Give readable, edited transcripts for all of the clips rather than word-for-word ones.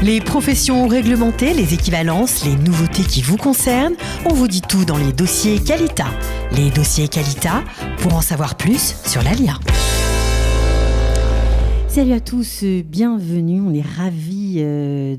Les professions réglementées, les équivalences, les nouveautés qui vous concernent, on vous dit tout dans les dossiers Qualita. Les dossiers Qualita, pour en savoir plus sur l'ALIA. Salut à tous, bienvenue. On est ravis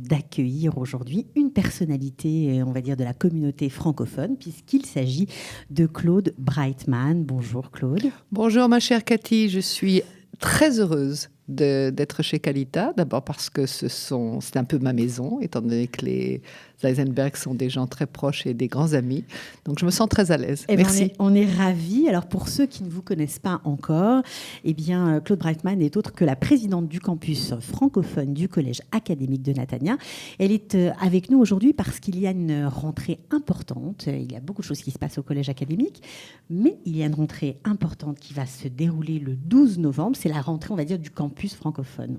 d'accueillir aujourd'hui une personnalité, on va dire, de la communauté francophone, puisqu'il s'agit de Claude Breitman. Bonjour Claude. Bonjour ma chère Cathy, je suis très heureuse d'être chez Qualita, d'abord parce que c'est un peu ma maison, étant donné que les Eisenberg sont des gens très proches et des grands amis. Donc, je me sens très à l'aise. Merci. On est ravis. Alors, pour ceux qui ne vous connaissent pas encore, eh bien, Claude Breitman n'est autre que la présidente du campus francophone du Collège académique de Natania. Elle est avec nous aujourd'hui parce qu'il y a une rentrée importante. Il y a beaucoup de choses qui se passent au Collège académique, mais il y a une rentrée importante qui va se dérouler le 12 novembre. C'est la rentrée, on va dire, du campus francophone.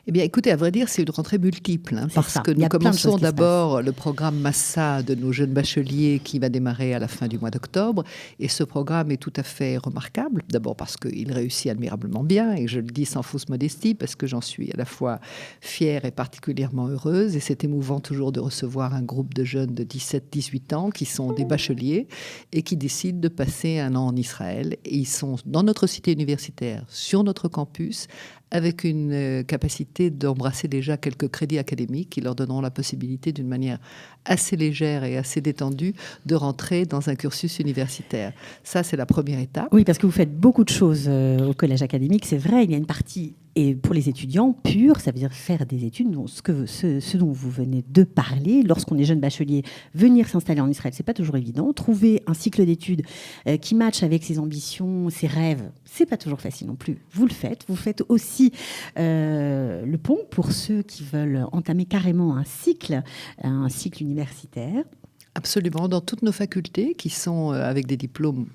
Eh bien, écoutez, à vrai dire, c'est une rentrée multiple, parce que nous commençons d'abord le programme Massa de nos jeunes bacheliers qui va démarrer à la fin du mois d'octobre. Et ce programme est tout à fait remarquable, d'abord parce qu'il réussit admirablement bien, et je le dis sans fausse modestie, parce que j'en suis à la fois fière et particulièrement heureuse. Et c'est émouvant toujours de recevoir un groupe de jeunes de 17-18 ans qui sont des bacheliers et qui décident de passer un an en Israël. Et ils sont dans notre cité universitaire, sur notre campus, avec une capacité d'embrasser déjà quelques crédits académiques qui leur donneront la possibilité, d'une manière assez légère et assez détendue, de rentrer dans un cursus universitaire. Ça, c'est la première étape. Oui, parce que vous faites beaucoup de choses au collège académique, c'est vrai. Il y a une partie, et pour les étudiants, pure, ça veut dire faire des études, ce dont vous venez de parler. Lorsqu'on est jeune bachelier, venir s'installer en Israël, c'est pas toujours évident. Trouver un cycle d'études qui matche avec ses ambitions, ses rêves, c'est pas toujours facile non plus. Vous le faites. Vous faites aussi le pont pour ceux qui veulent entamer carrément un cycle universitaire. Absolument, dans toutes nos facultés qui sont avec des diplômes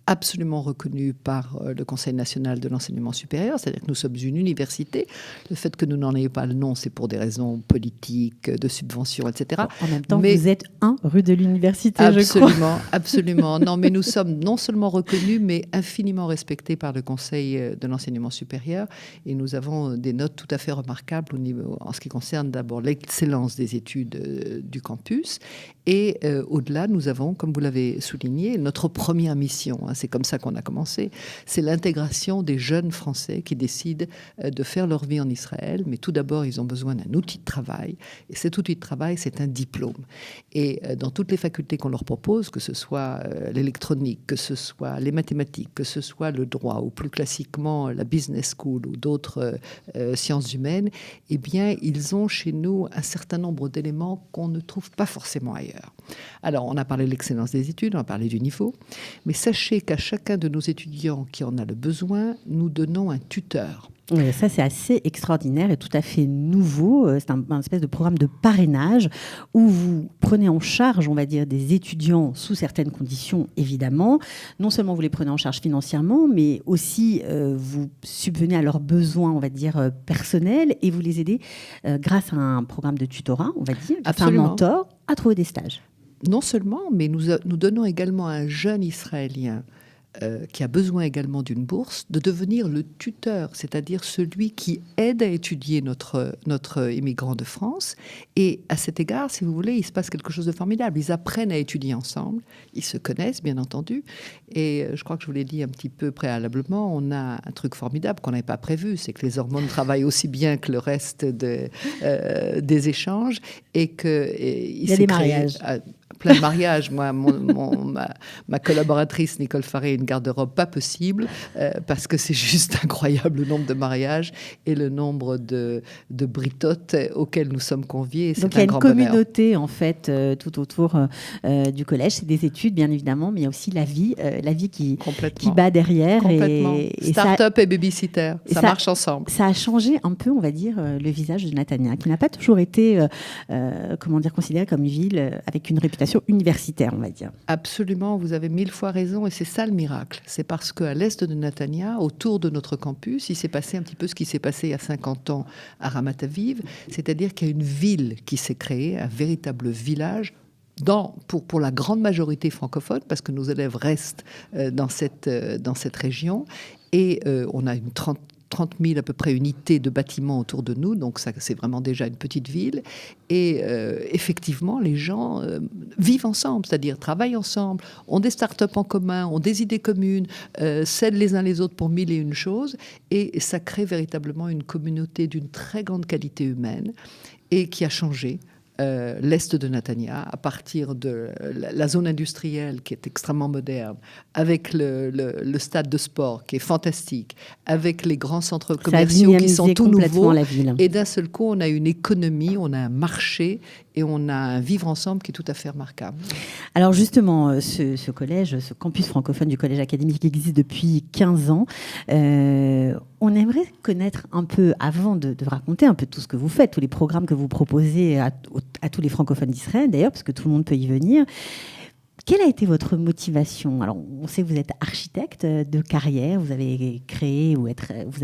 absolument reconnus par le Conseil national de l'enseignement supérieur, c'est-à-dire que nous sommes une université. Le fait que nous n'en ayons pas le nom, c'est pour des raisons politiques, de subventions, etc. En même temps, vous êtes rue de l'université, absolument, je crois. Absolument. Non, mais nous sommes non seulement reconnus, mais infiniment respectés par le Conseil de l'enseignement supérieur. Et nous avons des notes tout à fait remarquables en ce qui concerne d'abord l'excellence des études du campus. Et au-delà, nous avons, comme vous l'avez souligné, notre première mission, c'est comme ça qu'on a commencé, c'est l'intégration des jeunes Français qui décident de faire leur vie en Israël. Mais tout d'abord, ils ont besoin d'un outil de travail. Et cet outil de travail, c'est un diplôme. Et dans toutes les facultés qu'on leur propose, que ce soit l'électronique, que ce soit les mathématiques, que ce soit le droit, ou plus classiquement la business school ou d'autres sciences humaines, eh bien, ils ont chez nous un certain nombre d'éléments qu'on ne trouve pas forcément ailleurs. Alors, on a parlé de l'excellence des études, on a parlé du niveau, mais sachez qu'à chacun de nos étudiants qui en a le besoin, nous donnons un tuteur. Oui, ça, c'est assez extraordinaire et tout à fait nouveau. C'est un espèce de programme de parrainage où vous prenez en charge, on va dire, des étudiants sous certaines conditions, évidemment. Non seulement vous les prenez en charge financièrement, mais aussi vous subvenez à leurs besoins, on va dire, personnels, et vous les aidez grâce à un programme de tutorat, on va dire, un mentor, à trouver des stages. Non seulement, mais nous donnons également à un jeune Israélien qui a besoin également d'une bourse, de devenir le tuteur, c'est-à-dire celui qui aide à étudier notre immigrant de France. Et à cet égard, si vous voulez, il se passe quelque chose de formidable. Ils apprennent à étudier ensemble, ils se connaissent, bien entendu. Et je crois que je vous l'ai dit un petit peu préalablement, on a un truc formidable qu'on n'avait pas prévu, c'est que les hormones travaillent aussi bien que le reste des échanges, et qu'il y a des mariages. Plein de mariages. Moi, ma collaboratrice Nicole Faré a une garde-robe pas possible parce que c'est juste incroyable le nombre de mariages et le nombre de britotes auxquels nous sommes conviés. Donc il y a une communauté en fait tout autour du collège. C'est des études bien évidemment, mais il y a aussi la vie qui bat derrière. Complètement. Start-up et babysitter, ça marche ensemble. Ça a changé un peu, on va dire, le visage de Natania, qui n'a pas toujours été considérée comme une ville avec une réputation universitaire, on va dire. Absolument, vous avez 1000 fois raison, et c'est ça le miracle. C'est parce qu'à l'est de Natania, autour de notre campus, il s'est passé un petit peu ce qui s'est passé il y a 50 ans à Ramat Aviv, c'est-à-dire qu'il y a une ville qui s'est créée, un véritable village pour la grande majorité francophone, parce que nos élèves restent dans cette région, et on a une 30 000 à peu près unités de bâtiments autour de nous, donc ça, c'est vraiment déjà une petite ville. Et effectivement, les gens vivent ensemble, c'est-à-dire travaillent ensemble, ont des start-up en commun, ont des idées communes, s'aident les uns les autres pour mille et une choses, et ça crée véritablement une communauté d'une très grande qualité humaine et qui a changé. L'est de Netanya, à partir de la zone industrielle qui est extrêmement moderne, avec le stade de sport qui est fantastique, avec les grands centres commerciaux qui sont tout nouveaux. La ville. Et d'un seul coup, on a une économie, on a un marché et on a un vivre ensemble qui est tout à fait remarquable. Alors justement, ce collège, ce campus francophone du collège académique existe depuis 15 ans. On aimerait connaître un peu, avant de raconter un peu tout ce que vous faites, tous les programmes que vous proposez à tous les francophones d'Israël, d'ailleurs, parce que tout le monde peut y venir. Quelle a été votre motivation ? Alors, on sait que vous êtes architecte de carrière, vous avez créé vous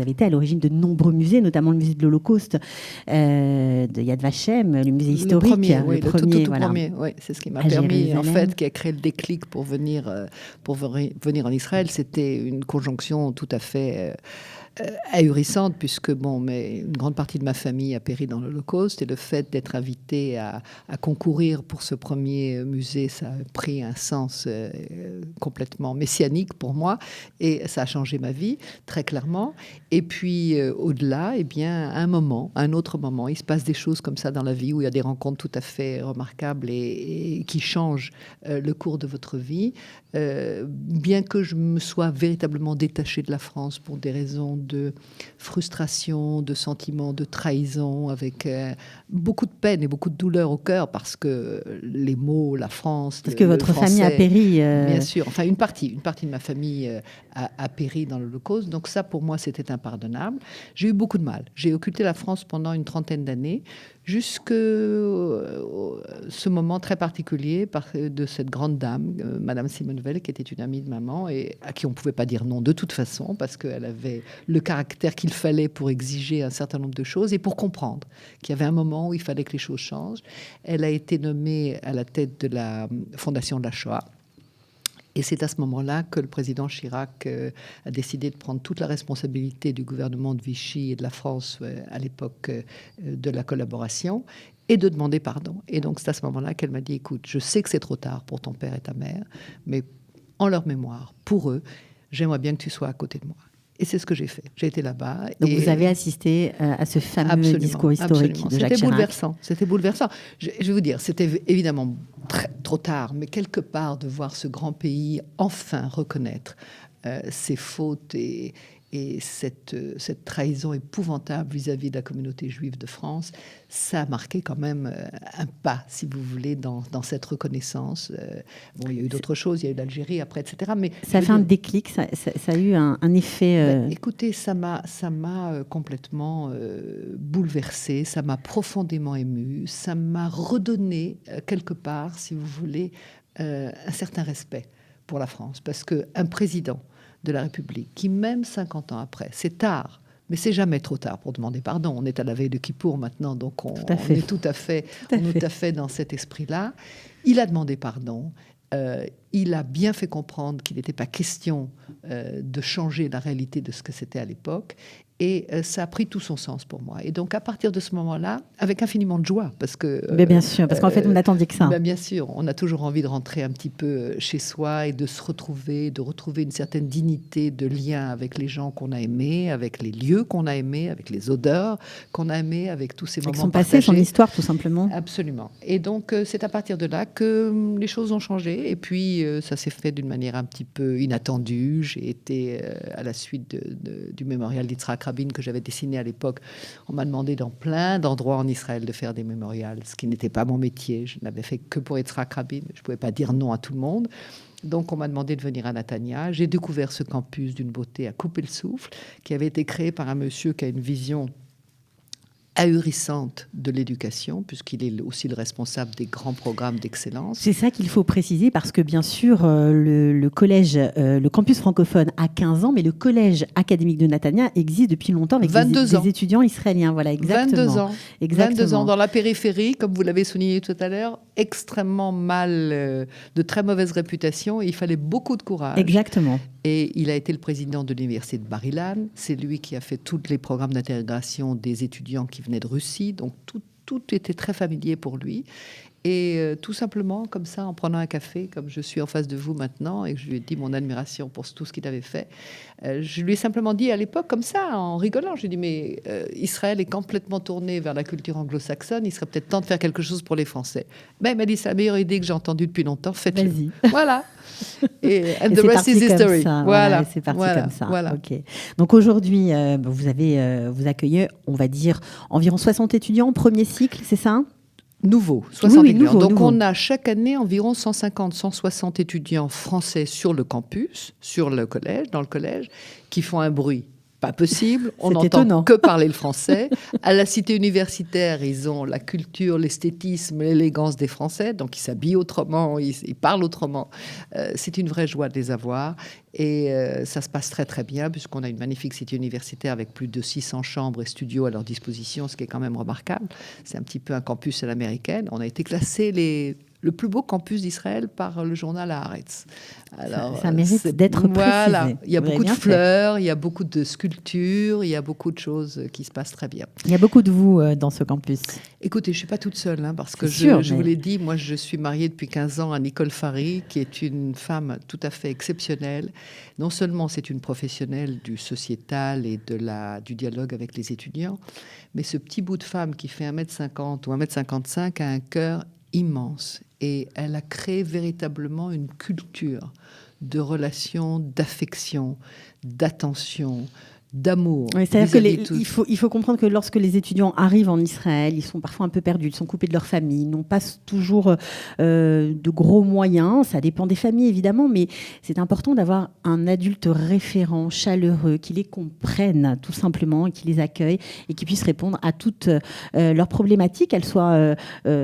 avez été à l'origine de nombreux musées, notamment le musée de l'Holocauste de Yad Vashem, le musée historique. Le premier, voilà. premier, oui, c'est ce qui m'a permis, en fait, qui a créé le déclic pour venir en Israël. C'était une conjonction tout à fait ahurissante, puisque une grande partie de ma famille a péri dans l'Holocauste, et le fait d'être invité à concourir pour ce premier musée, ça a pris un sens complètement messianique pour moi, et ça a changé ma vie, très clairement. Et puis, au-delà, un autre moment, il se passe des choses comme ça dans la vie, où il y a des rencontres tout à fait remarquables et qui changent le cours de votre vie. Bien que je me sois véritablement détachée de la France pour des raisons de frustration, de sentiments de trahison, avec beaucoup de peine et beaucoup de douleur au cœur, parce que les mots, la France, parce que votre famille a péri. Bien sûr, enfin une partie de ma famille a péri dans l'Holocauste, donc ça pour moi c'était impardonnable. J'ai eu beaucoup de mal. J'ai occulté la France pendant une 30aine d'années, jusqu'à ce moment très particulier de cette grande dame, Madame Simone Veil, qui était une amie de maman et à qui on ne pouvait pas dire non de toute façon, parce qu'elle avait le caractère qu'il fallait pour exiger un certain nombre de choses et pour comprendre qu'il y avait un moment où il fallait que les choses changent. Elle a été nommée à la tête de la Fondation de la Shoah. Et c'est à ce moment-là que le président Chirac a décidé de prendre toute la responsabilité du gouvernement de Vichy et de la France à l'époque de la collaboration et de demander pardon. Et donc c'est à ce moment-là qu'elle m'a dit, écoute, je sais que c'est trop tard pour ton père et ta mère, mais en leur mémoire, pour eux, j'aimerais bien que tu sois à côté de moi. Et c'est ce que j'ai fait. J'ai été là-bas. Donc vous avez assisté à ce fameux discours historique de Jacques Chirac. C'était bouleversant. Je vais vous dire, c'était évidemment trop tard, mais quelque part de voir ce grand pays enfin reconnaître ses fautes et cette trahison épouvantable vis-à-vis de la communauté juive de France, ça a marqué quand même un pas, si vous voulez, dans cette reconnaissance. Il y a eu d'autres choses, il y a eu l'Algérie après, etc. Mais ça a fait un déclic, ça a eu un effet... Écoutez, ça m'a complètement bouleversée, ça m'a profondément émue, ça m'a redonné quelque part, si vous voulez, un certain respect pour la France. Parce qu'un président de la République, qui même 50 ans après, c'est tard, mais c'est jamais trop tard pour demander pardon. On est à la veille de Kippour maintenant, donc on est tout à fait dans cet esprit-là. Il a demandé pardon. Il a bien fait comprendre qu'il n'était pas question de changer la réalité de ce que c'était à l'époque. Et ça a pris tout son sens pour moi. Et donc, à partir de ce moment-là, avec infiniment de joie, parce que... Mais bien sûr, parce qu'en fait, on n'attendait que ça. Bien sûr, on a toujours envie de rentrer un petit peu chez soi et de se retrouver, de retrouver une certaine dignité de lien avec les gens qu'on a aimés, avec les lieux qu'on a aimés, avec les odeurs qu'on a aimés, avec tous ces moments son passé, son histoire, tout simplement. Absolument. Et donc, c'est à partir de là que les choses ont changé. Et puis, ça s'est fait d'une manière un petit peu inattendue. J'ai été, à la suite du mémorial d'Yitzhak Rabin que j'avais dessiné à l'époque, on m'a demandé dans plein d'endroits en Israël de faire des mémorials, ce qui n'était pas mon métier. Je n'avais fait que pour Yitzhak Rabin. Je ne pouvais pas dire non à tout le monde. Donc, on m'a demandé de venir à Netanya. J'ai découvert ce campus d'une beauté à couper le souffle, qui avait été créé par un monsieur qui a une vision ahurissante de l'éducation, puisqu'il est aussi le responsable des grands programmes d'excellence. C'est ça qu'il faut préciser, parce que bien sûr, le collège, le campus francophone a 15 ans, mais le collège académique de Netanya existe depuis longtemps avec des étudiants israéliens. Voilà, exactement. 22 ans. Exactement. 22 ans dans la périphérie, comme vous l'avez souligné tout à l'heure, extrêmement mal, de très mauvaise réputation, et il fallait beaucoup de courage. Exactement. Et il a été le président de l'université de Bar-Ilan. C'est lui qui a fait tous les programmes d'intégration des étudiants qui venaient de Russie. Donc tout était très familier pour lui. Et tout simplement, comme ça, en prenant un café, comme je suis en face de vous maintenant, et que je lui ai dit mon admiration pour tout ce qu'il avait fait, je lui ai simplement dit à l'époque, comme ça, en rigolant, je lui ai dit, mais Israël est complètement tourné vers la culture anglo-saxonne, il serait peut-être temps de faire quelque chose pour les Français. Ben, il m'a dit, c'est la meilleure idée que j'ai entendue depuis longtemps, faites-le. Vas-y. Voilà. Et And the rest is history. Voilà, c'est parti comme ça. Voilà. Okay. Donc aujourd'hui, vous accueillez, on va dire, environ 60 étudiants, premier cycle, c'est ça ? Nouveau, 60 étudiants. Donc nouveau. on a chaque année environ 150, 160 étudiants français sur le campus, sur le collège, dans le collège, qui font un bruit pas possible. On n'entend que parler le français. À la cité universitaire, ils ont la culture, l'esthétisme, l'élégance des Français. Donc, ils s'habillent autrement, ils parlent autrement. C'est une vraie joie de les avoir. Et ça se passe très, très bien, puisqu'on a une magnifique cité universitaire avec plus de 600 chambres et studios à leur disposition, ce qui est quand même remarquable. C'est un petit peu un campus à l'américaine. On a été classé le plus beau campus d'Israël par le journal Haaretz. Alors, ça mérite d'être précisé. Voilà. Il y a beaucoup de fleurs, il y a beaucoup de sculptures, il y a beaucoup de choses qui se passent très bien. Il y a beaucoup de vous dans ce campus. Écoutez, je ne suis pas toute seule, parce que je vous l'ai dit, moi je suis mariée depuis 15 ans à Nicole Fary, qui est une femme tout à fait exceptionnelle. Non seulement c'est une professionnelle du sociétal et du dialogue avec les étudiants, mais ce petit bout de femme qui fait 1m50 ou 1m55 a un cœur immense. Et elle a créé véritablement une culture de relations, d'affection, d'attention, d'amour. Oui, c'est-à-dire il faut comprendre que lorsque les étudiants arrivent en Israël, ils sont parfois un peu perdus, ils sont coupés de leur famille, ils n'ont pas toujours de gros moyens. Ça dépend des familles, évidemment, mais c'est important d'avoir un adulte référent, chaleureux, qui les comprenne tout simplement, et qui les accueille et qui puisse répondre à toutes leurs problématiques, qu'elles soient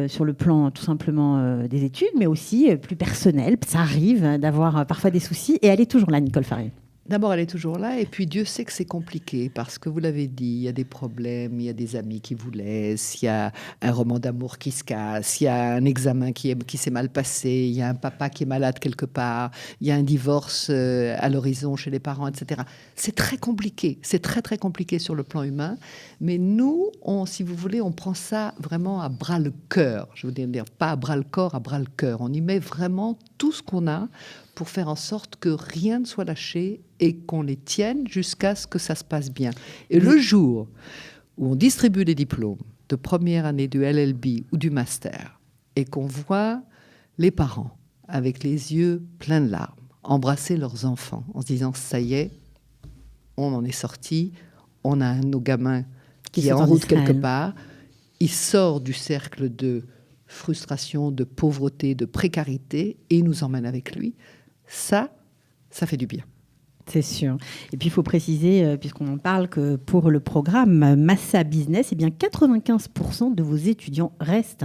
sur le plan tout simplement des études, mais aussi plus personnel. Ça arrive d'avoir parfois des soucis, et elle est toujours là, Nicole Fary. D'abord, elle est toujours là, et puis Dieu sait que c'est compliqué, parce que vous l'avez dit, il y a des problèmes, il y a des amis qui vous laissent, il y a un roman d'amour qui se casse, il y a un examen qui s'est mal passé, il y a un papa qui est malade quelque part, il y a un divorce à l'horizon chez les parents, etc. C'est très compliqué, c'est très très compliqué sur le plan humain, mais nous, si vous voulez, on prend ça vraiment à bras le cœur, je veux dire, pas à bras le corps, à bras le cœur. On y met vraiment tout ce qu'on a pour faire en sorte que rien ne soit lâché et qu'on les tienne jusqu'à ce que ça se passe bien. Et le jour où on distribue les diplômes de première année du LLB ou du master et qu'on voit les parents avec les yeux pleins de larmes embrasser leurs enfants en se disant « ça y est, on en est sorti, on a un de nos gamins qui est en route quelque part, il sort du cercle de frustration, de pauvreté, de précarité et il nous emmène avec lui », ça fait du bien. C'est sûr. Et puis, il faut préciser, puisqu'on en parle, que pour le programme Massa Business, 95% de vos étudiants restent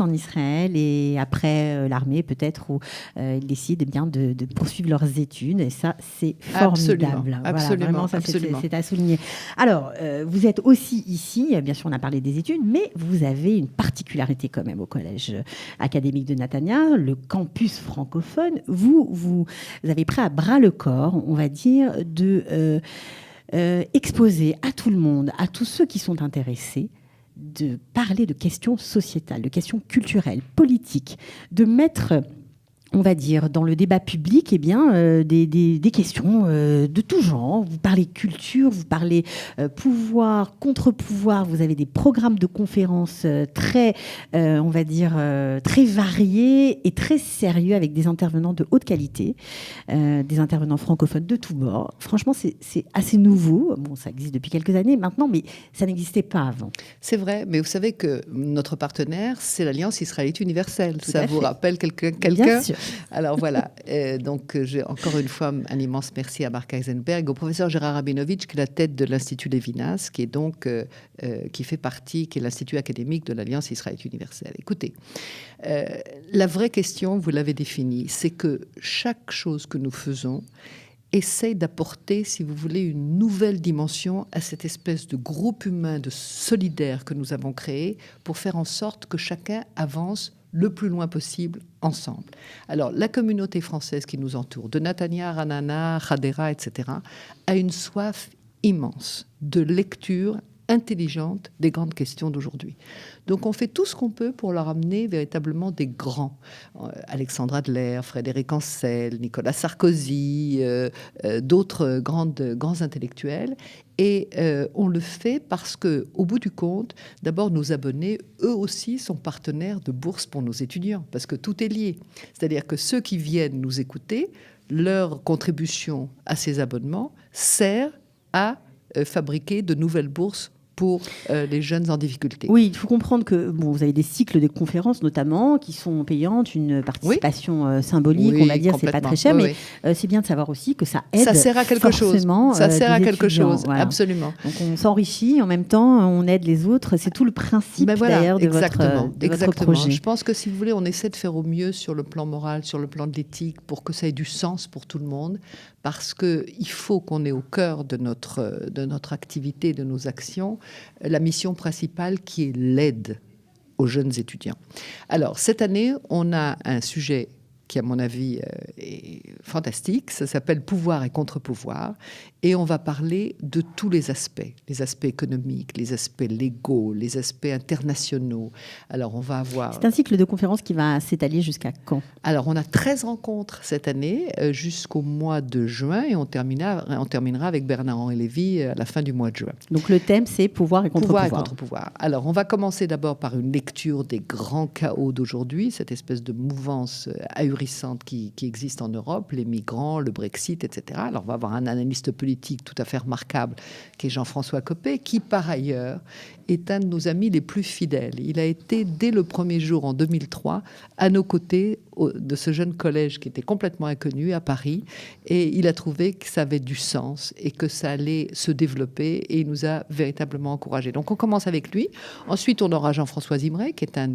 en Israël, et après l'armée, peut-être, où ils décident de poursuivre leurs études. Et ça, c'est formidable. Absolument. Voilà, vraiment, c'est à souligner. Alors, vous êtes aussi ici, bien sûr, on a parlé des études, mais vous avez une particularité quand même au Collège académique de Netanya, le campus francophone. Vous avez pris à bras le corps, on va dire, de exposer à tout le monde, à tous ceux qui sont intéressés, de parler de questions sociétales, de questions culturelles, politiques, de mettre, on va dire, dans le débat public, des questions de tout genre. Vous parlez culture, vous parlez pouvoir, contre-pouvoir. Vous avez des programmes de conférences très, on va dire, très variés et très sérieux, avec des intervenants de haute qualité, des intervenants francophones de tous bords. Franchement, c'est assez nouveau. Bon, ça existe depuis quelques années maintenant, mais ça n'existait pas avant. C'est vrai, mais vous savez que notre partenaire, c'est l'Alliance israélite universelle. Ça vous rappelle quelqu'un? Bien sûr. Alors voilà, donc j'ai encore une fois un immense merci à Marc Eisenberg, au professeur Gérard Rabinovitch, qui est la tête de l'Institut Lévinas, qui est donc qui fait partie, qui est l'Institut académique de l'Alliance israélite universelle. Écoutez, la vraie question, vous l'avez définie, c'est que chaque chose que nous faisons essaye d'apporter, si vous voulez, une nouvelle dimension à cette espèce de groupe humain, de solidaire que nous avons créé, pour faire en sorte que chacun avance le plus loin possible ensemble. Alors, la communauté française qui nous entoure, de Netanya, Ranana, Hadera, etc., a une soif immense de lecture intelligente des grandes questions d'aujourd'hui. Donc on fait tout ce qu'on peut pour leur amener véritablement des grands. Alexandre Adler, Frédéric Ancel, Nicolas Sarkozy, d'autres grands intellectuels. Et on le fait parce que, au bout du compte, d'abord nos abonnés, eux aussi, sont partenaires de bourses pour nos étudiants, parce que tout est lié. C'est-à-dire que ceux qui viennent nous écouter, leur contribution à ces abonnements sert à fabriquer de nouvelles bourses pour les jeunes en difficulté. Oui, il faut comprendre que vous avez des cycles de conférences notamment qui sont payantes, une participation symbolique, on va dire, c'est pas très cher, mais c'est bien de savoir aussi que ça aide. Ça sert à quelque chose. Ça sert à quelque chose, voilà. Absolument. Donc on s'enrichit, en même temps on aide les autres. C'est tout le principe d'ailleurs de votre projet. Je pense que si vous voulez, on essaie de faire au mieux sur le plan moral, sur le plan de l'éthique, pour que ça ait du sens pour tout le monde, parce qu'il faut qu'on ait au cœur de notre activité, de nos actions, la mission principale qui est l'aide aux jeunes étudiants. Alors, cette année, on a un sujet qui, à mon avis, est fantastique. Ça s'appelle Pouvoir et contre-pouvoir. Et on va parler de tous les aspects économiques, les aspects légaux, les aspects internationaux. Alors, on va avoir... C'est un cycle de conférences qui va s'étaler jusqu'à quand ? Alors, on a 13 rencontres cette année, jusqu'au mois de juin, et on terminera avec Bernard-Henri Lévy à la fin du mois de juin. Donc, le thème, c'est Pouvoir et contre-pouvoir. Pouvoir et contre-pouvoir. Alors, on va commencer d'abord par une lecture des grands chaos d'aujourd'hui, cette espèce de mouvance ahurissante qui existe en Europe, les migrants, le Brexit, etc. Alors, on va avoir un analyste politique tout à fait remarquable, qui est Jean-François Copé, qui, par ailleurs, est un de nos amis les plus fidèles. Il a été, dès le premier jour, en 2003, à nos côtés de ce jeune collège qui était complètement inconnu à Paris, et il a trouvé que ça avait du sens et que ça allait se développer, et il nous a véritablement encouragés. Donc, on commence avec lui. Ensuite, on aura Jean-François Zimray, qui est un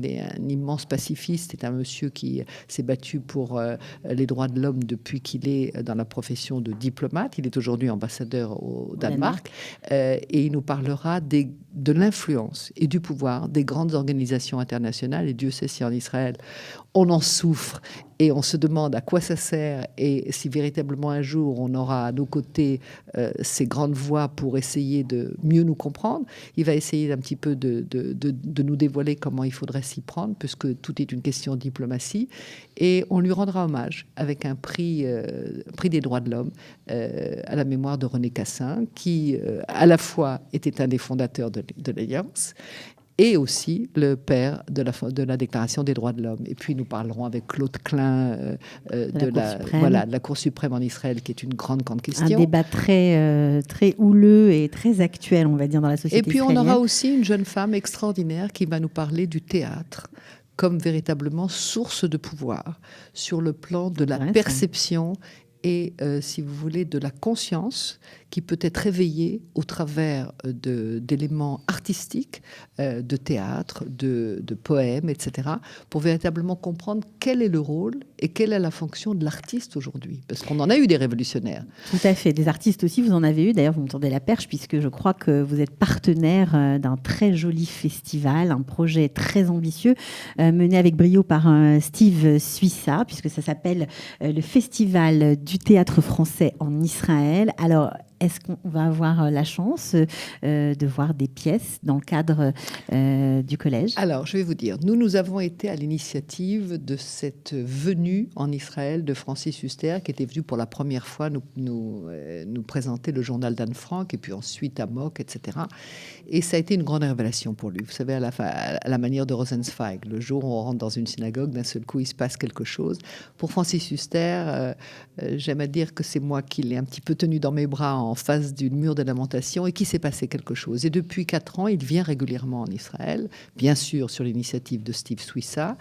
immense pacifiste, c'est un monsieur qui s'est battu pour les droits de l'homme depuis qu'il est dans la profession de diplomate. Il est aujourd'hui ambassadeur au Danemark. Et il nous parlera de l'influence et du pouvoir des grandes organisations internationales. Et Dieu sait si en Israël, on en souffre et on se demande à quoi ça sert et si véritablement un jour on aura à nos côtés ces grandes voix pour essayer de mieux nous comprendre. Il va essayer un petit peu de nous dévoiler comment il faudrait s'y prendre, puisque tout est une question de diplomatie. Et on lui rendra hommage avec un prix des droits de l'homme à la mémoire de René Cassin, qui à la fois était un des fondateurs de l'Alliance et aussi le père de la Déclaration des droits de l'homme. Et puis nous parlerons avec Claude Klein de la Cour suprême en Israël, qui est une grande question. Un débat très houleux et très actuel, on va dire, dans la société israélienne. Et puis on aura aussi une jeune femme extraordinaire qui va nous parler du théâtre comme véritablement source de pouvoir sur le plan de la perception et, si vous voulez, de la conscience qui peut être éveillée au travers d'éléments artistiques, de théâtre, de poèmes, etc., pour véritablement comprendre quel est le rôle et quelle est la fonction de l'artiste aujourd'hui. Parce qu'on en a eu des révolutionnaires. Tout à fait. Des artistes aussi, vous en avez eu. D'ailleurs, vous me tendez la perche, puisque je crois que vous êtes partenaire d'un très joli festival, un projet très ambitieux, mené avec brio par Steve Suissa, puisque ça s'appelle le Festival du théâtre français en Israël. Alors, est-ce qu'on va avoir la chance de voir des pièces dans le cadre du collège ? Alors, je vais vous dire, nous avons été à l'initiative de cette venue en Israël de Francis Huster, qui était venu pour la première fois nous présenter le journal d'Anne Frank, et puis ensuite Amok, etc. Et ça a été une grande révélation pour lui. Vous savez, à la manière de Rosenzweig, le jour où on rentre dans une synagogue, d'un seul coup, il se passe quelque chose. Pour Francis Huster, j'aime à dire que c'est moi qui l'ai un petit peu tenu dans mes bras en face du mur de lamentation et qu'il s'est passé quelque chose. Et depuis 4 ans, il vient régulièrement en Israël, bien sûr sur l'initiative de Steve Suissa.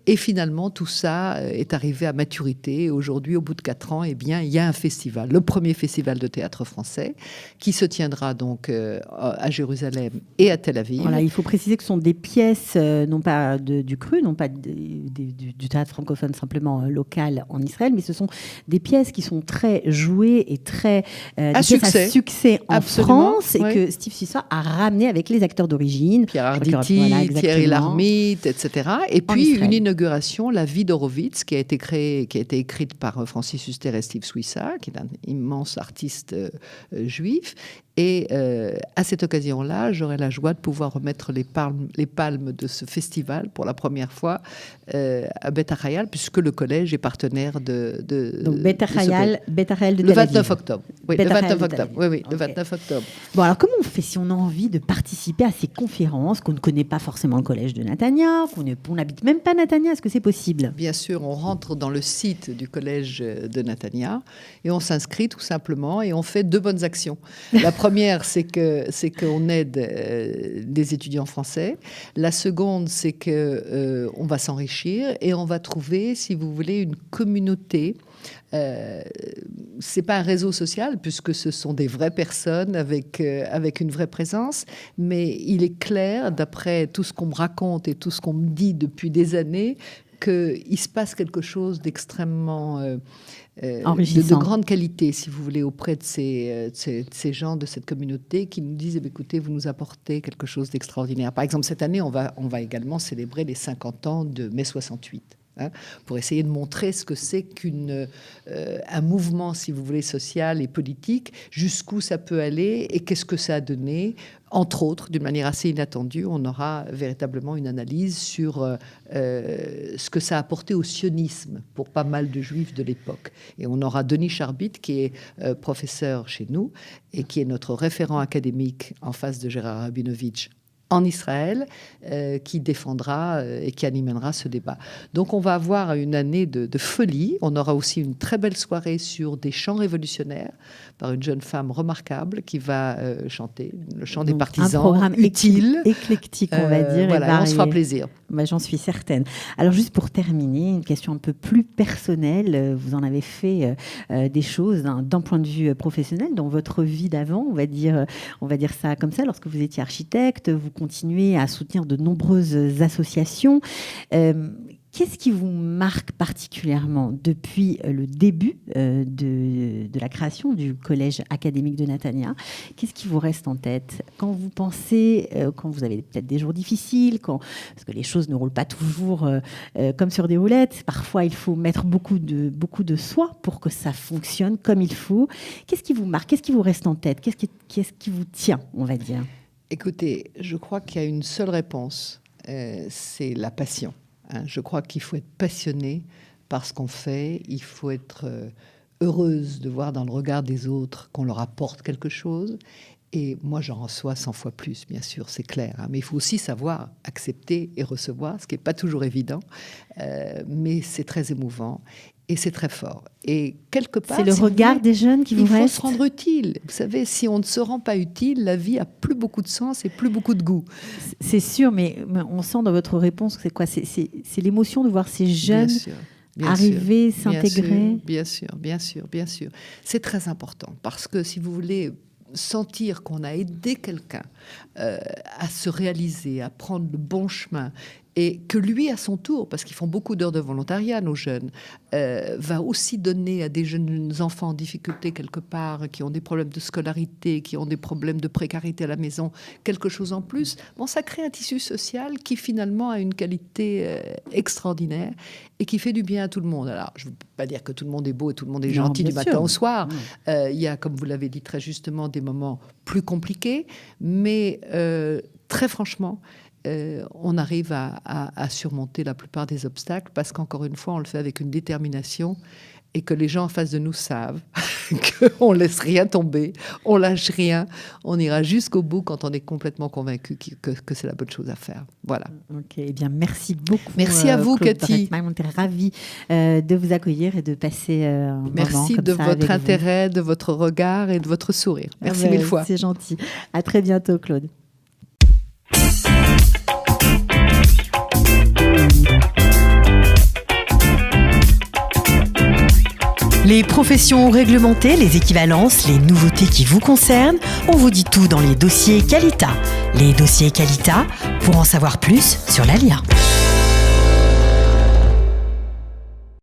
Et finalement, tout ça est arrivé à maturité. Et aujourd'hui, au bout de 4 ans, eh bien, il y a un festival, le premier festival de théâtre français, qui se tiendra donc à Jérusalem et à Tel Aviv. Voilà, il faut préciser que ce sont des pièces, non pas du cru, non pas du théâtre francophone simplement local en Israël, mais ce sont des pièces qui sont très jouées et très succès. un succès en Absolument, France et oui. que Steve Suissa a ramené avec les acteurs d'origine. Pierre Arditi, Voilà, exactement. Thierry Lhermitte, etc. Et En puis Israël. une inauguration, La vie d'Horowitz, qui a été écrite par Francis Huster et Steve Suissa, qui est un immense artiste juif. Et à cette occasion-là, j'aurai la joie de pouvoir remettre les palmes de ce festival pour la première fois à Beth Arial, puisque le collège est partenaire de Donc Beth Arial de le Tel Aviv. 29 octobre. Oui, Beth le Arial 29 de Tel octobre. Aviv. Oui, le Ok. 29 octobre. Bon, alors comment on fait si on a envie de participer à ces conférences, qu'on ne connaît pas forcément le collège de Natania, qu'on n'habite même pas Natania? Est-ce que c'est possible? Bien sûr, on rentre dans le site du collège de Natania et on s'inscrit tout simplement et on fait 2 bonnes actions. La première, c'est qu'on aide des étudiants français. La seconde, c'est que on va s'enrichir et on va trouver, si vous voulez, une communauté. C'est pas un réseau social puisque ce sont des vraies personnes avec une vraie présence, mais il est clair, d'après tout ce qu'on me raconte et tout ce qu'on me dit depuis des années, qu'il se passe quelque chose d'extrêmement de grande qualité, si vous voulez, auprès de ces gens de cette communauté qui nous disent écoutez, vous nous apportez quelque chose d'extraordinaire. Par exemple, cette année, on va également célébrer les 50 ans de mai 68. Pour essayer de montrer ce que c'est qu'un mouvement, si vous voulez, social et politique, jusqu'où ça peut aller et qu'est-ce que ça a donné. Entre autres, d'une manière assez inattendue, on aura véritablement une analyse sur ce que ça a apporté au sionisme pour pas mal de juifs de l'époque. Et on aura Denis Charbit, qui est professeur chez nous et qui est notre référent académique en face de Gérard Rabinovitch en Israël, qui défendra et qui animera ce débat. Donc on va avoir une année de folie. On aura aussi une très belle soirée sur des chants révolutionnaires par une jeune femme remarquable qui va chanter le chant des partisans. Un programme utile, éclectique, on va dire. Voilà, on se fera plaisir. J'en suis certaine. Alors juste pour terminer, une question un peu plus personnelle. Vous en avez fait des choses d'un point de vue professionnel dans votre vie d'avant, on va dire ça comme ça. Lorsque vous étiez architecte, vous continuez à soutenir de nombreuses associations. Qu'est-ce qui vous marque particulièrement depuis le début de la création du collège académique de Natania? Qu'est-ce qui vous reste en tête quand vous pensez, quand vous avez peut-être des jours difficiles, parce que les choses ne roulent pas toujours comme sur des roulettes. Parfois, il faut mettre beaucoup de soi pour que ça fonctionne comme il faut. Qu'est-ce qui vous marque? Qu'est-ce qui vous reste en tête? Qu'est-ce qui vous tient, on va dire? Écoutez, je crois qu'il y a une seule réponse, c'est la passion. Je crois qu'il faut être passionné par ce qu'on fait, il faut être heureuse de voir dans le regard des autres qu'on leur apporte quelque chose. Et moi, j'en reçois 100 fois plus, bien sûr, c'est clair. Mais il faut aussi savoir accepter et recevoir, ce qui n'est pas toujours évident, mais c'est très émouvant. Et c'est très fort. Et quelque part, c'est le regard des jeunes qui vous reste. Il faut se rendre utile. Vous savez, si on ne se rend pas utile, la vie a plus beaucoup de sens et plus beaucoup de goût. C'est sûr, mais on sent dans votre réponse que c'est quoi? C'est l'émotion de voir ces jeunes arriver, s'intégrer. Bien sûr. C'est très important parce que si vous voulez sentir qu'on a aidé quelqu'un à se réaliser, à prendre le bon chemin, et que lui, à son tour, parce qu'ils font beaucoup d'heures de volontariat, nos jeunes, va aussi donner à des jeunes enfants en difficulté quelque part, qui ont des problèmes de scolarité, qui ont des problèmes de précarité à la maison, quelque chose en plus. Bon, ça crée un tissu social qui finalement a une qualité extraordinaire et qui fait du bien à tout le monde. Alors, je ne veux pas dire que tout le monde est beau et tout le monde est gentil du matin au soir. Il y a, comme vous l'avez dit très justement, des moments plus compliqués, mais très franchement, on arrive à surmonter la plupart des obstacles parce qu'encore une fois, on le fait avec une détermination et que les gens en face de nous savent qu'on ne laisse rien tomber, on lâche rien, on ira jusqu'au bout quand on est complètement convaincu que c'est la bonne chose à faire. Voilà. Ok, eh bien merci beaucoup. Merci à vous, Claude Cathy. On était ravis de vous accueillir et de passer un moment Merci comme de ça votre avec intérêt, de votre regard et de votre sourire. Merci mille fois. C'est gentil. À très bientôt, Claude. Les professions réglementées, les équivalences, les nouveautés qui vous concernent, on vous dit tout dans les dossiers Qualita. Les dossiers Qualita, pour en savoir plus sur l'ALIA.